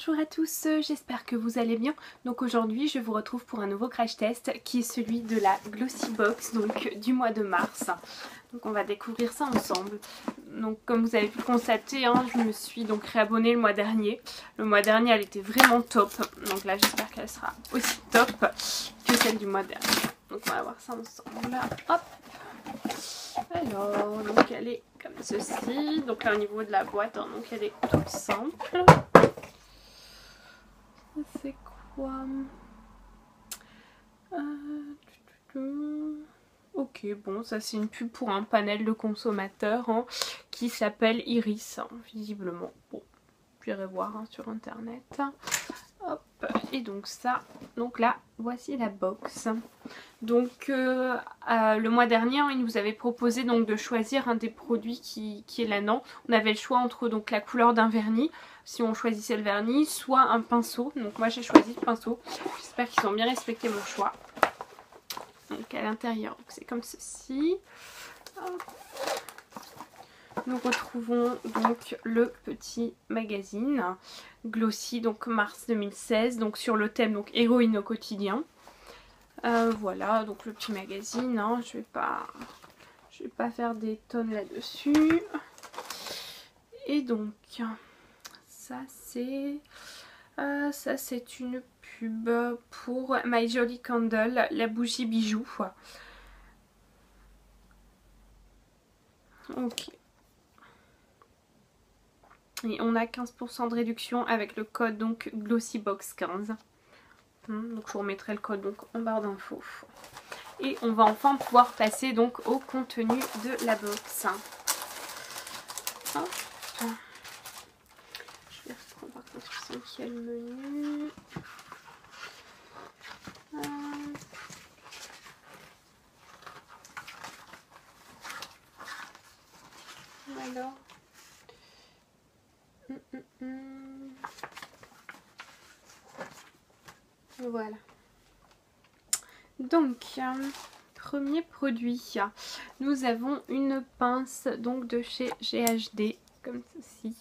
Bonjour à tous, j'espère que vous allez bien. Donc aujourd'hui je vous retrouve pour un nouveau crash test qui est celui de la Glossy Box donc du mois de mars. Donc on va découvrir ça ensemble. Donc comme vous avez pu le constater, hein, je me suis donc réabonnée le mois dernier. Le mois dernier elle était vraiment top. Donc là j'espère qu'elle sera aussi top que celle du mois dernier. Donc on va voir ça ensemble. Hop. Alors donc elle est comme ceci. Donc là au niveau de la boîte, hein, donc elle est toute simple. C'est quoi? Ok, bon, ça c'est une pub pour un panel de consommateurs hein, qui s'appelle Iris, hein, visiblement. Bon, vous irez voir hein, sur internet. Hop, et donc ça, donc là, voici la box. Donc le mois dernier, hein, il nous avait proposé donc de choisir un des produits qui est là-dedans. On avait le choix entre donc la couleur d'un vernis, si on choisissait le vernis, soit un pinceau. Donc moi j'ai choisi le pinceau. J'espère qu'ils ont bien respecté mon choix. Donc à l'intérieur, c'est comme ceci. Hop. Nous retrouvons donc le petit magazine Glossy, donc mars 2016, donc sur le thème donc héroïne au quotidien. Voilà, donc le petit magazine, hein, je vais pas faire des tonnes là-dessus. Et donc ça c'est une pub pour My Jolly Candle, la bougie bijou. Ok. Et on a 15% de réduction avec le code donc GlossyBox15. Donc je vous remettrai le code donc en barre d'infos. Et on va enfin pouvoir passer donc au contenu de la box. Hop. Je vais reprendre par contre qu'il y a le menu. Alors. Voilà. Donc, premier produit, nous avons une pince donc de chez GHD, comme ceci.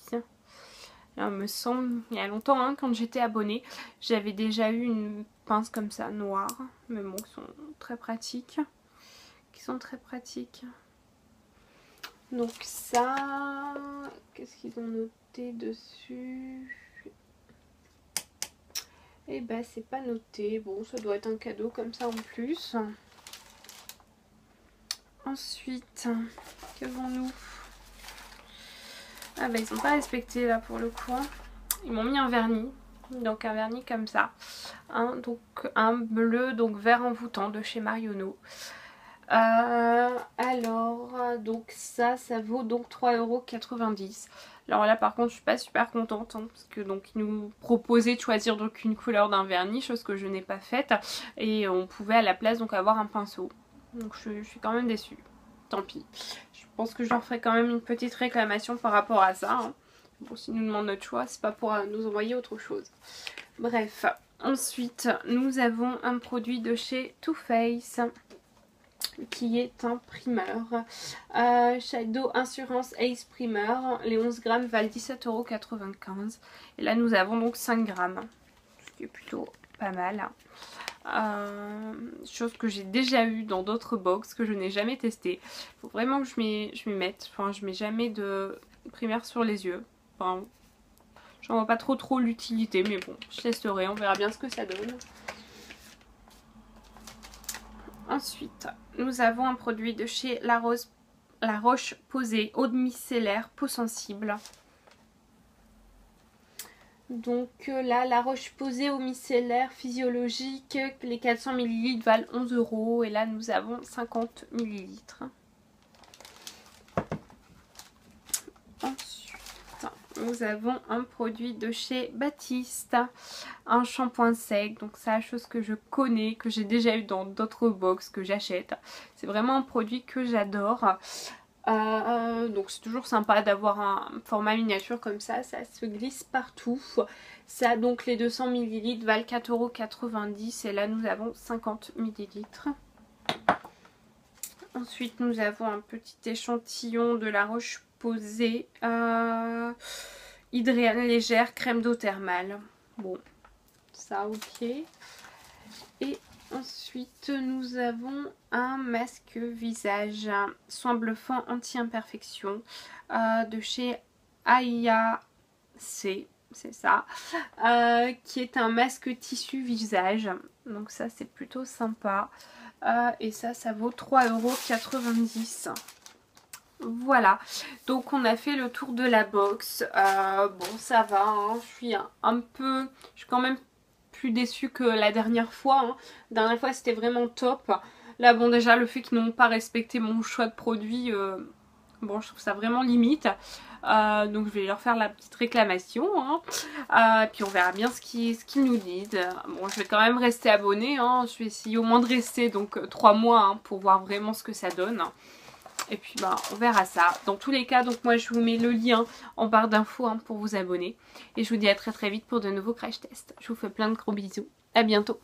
Alors, il me semble, il y a longtemps, hein, quand j'étais abonnée, j'avais déjà eu une pince comme ça, noire. Mais bon, ils sont très pratiques. Donc ça, qu'est-ce qu'ils ont noté dessus? Eh ben c'est pas noté, bon ça doit être un cadeau comme ça en plus. Ensuite, qu'avons-nous? Ah bah ils ont pas respecté là pour le coup. Ils m'ont mis un vernis, donc un vernis comme ça. Donc un bleu, donc vert envoûtant de chez Marionneau. Alors, donc ça vaut donc 3,90 €. Alors là par contre je suis pas super contente hein, parce que donc ils nous proposaient de choisir donc une couleur d'un vernis, chose que je n'ai pas faite. Et on pouvait à la place donc avoir un pinceau. Donc je suis quand même déçue. Tant pis. Je pense que je leur ferai quand même une petite réclamation par rapport à ça. Hein. Bon, s'ils nous demandent notre choix, c'est pas pour nous envoyer autre chose. Bref, ensuite nous avons un produit de chez Too Faced qui est un primeur. Shadow Insurance Ace Primer. Les 11 grammes valent 17,95 €. Et là nous avons donc 5 grammes. Ce qui est plutôt pas mal. Chose que j'ai déjà eu dans d'autres box que je n'ai jamais testé. Il faut vraiment que je m'y mette. Enfin je mets jamais de primaire sur les yeux. Enfin, j'en vois pas trop l'utilité. Mais bon je testerai. On verra bien ce que ça donne. Ensuite, nous avons un produit de chez La Roche-Posay, eau de micellaire, peau sensible. Donc là, La Roche-Posay eau micellaire physiologique, les 400 ml valent 11 € et là nous avons 50 ml. Nous avons un produit de chez Baptiste, un shampoing sec, donc c'est la chose que je connais, que j'ai déjà eu dans d'autres box que j'achète. C'est vraiment un produit que j'adore. Donc c'est toujours sympa d'avoir un format miniature comme ça se glisse partout. Ça donc les 200 ml valent 4,90 € et là nous avons 50 ml. Ensuite nous avons un petit échantillon de La Roche-Posay. Hydréane légère, crème d'eau thermale. Bon, ça ok. Et ensuite nous avons un masque visage soin bluffant anti-imperfection de chez Aya C, c'est ça, qui est un masque tissu visage. Donc ça c'est plutôt sympa. Et ça vaut 3,90 €. Voilà, donc on a fait le tour de la box. Bon, ça va, hein. Je suis quand même plus déçue que la dernière fois, hein. La dernière fois c'était vraiment top. Là bon, déjà le fait qu'ils n'ont pas respecté mon choix de produit, bon, je trouve ça vraiment limite. Donc je vais leur faire la petite réclamation, hein. Puis on verra bien ce qu'ils nous disent. Bon, je vais quand même rester abonnée, hein. Je vais essayer au moins de rester donc 3 mois, hein, pour voir vraiment ce que ça donne. Et puis bah, on verra ça. Dans tous les cas, donc moi je vous mets le lien en barre d'infos, hein, pour vous abonner. Et je vous dis à très très vite pour de nouveaux crash tests. Je vous fais plein de gros bisous. À bientôt.